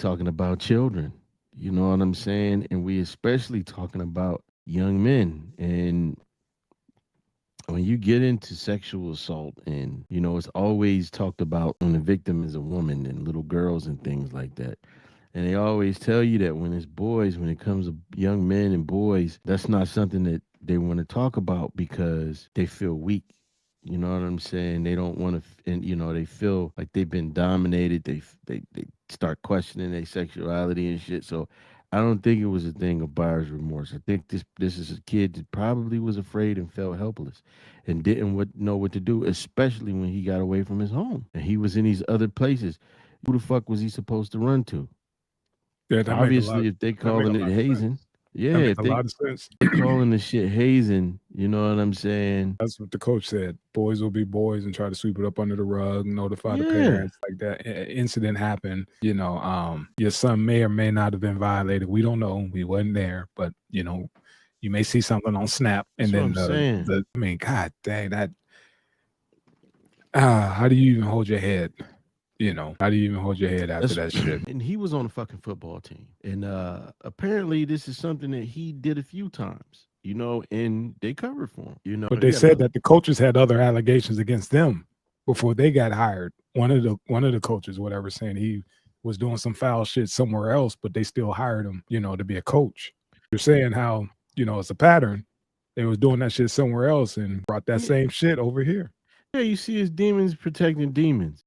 talking about children. You know what I'm saying? And we especially talking about young men. And when you get into sexual assault, and it's always talked about when the victim is a woman and little girls and things like that. And they always tell you that when it's boys, when it comes to young men and boys, that's not something that they want to talk about because they feel weak. You know what I'm saying? They don't want to, and they feel like they've been dominated. They start questioning their sexuality and shit. So I don't think it was a thing of buyer's remorse. I think this is a kid that probably was afraid and felt helpless, and didn't know what to do, especially when he got away from his home and he was in these other places. Who the fuck was he supposed to run to? Yeah, Obviously, if they that make calling a it lot of hazing, sense. yeah, That make if a they lot of sense. calling the shit hazing, you know what I'm saying? That's what the coach said. Boys will be boys and try to sweep it up under the rug, notify the Yeah, parents like that incident happened. Your son may or may not have been violated. We don't know. We wasn't there, but you may see something on Snap, and that's what then I'm saying. I mean, God dang that. How do you even hold your head? How do you even hold your head after That's that shit? and he was on a fucking football team, and apparently this is something that he did a few times. And they covered for him. But He they had said a that the coaches had other allegations against them before they got hired. One of the coaches, whatever, saying he was doing some foul shit somewhere else, but they still hired him, to be a coach. You're saying how, it's a pattern. They was doing that shit somewhere else and brought that yeah, same shit over here. yeah. You see, his demons protecting demons.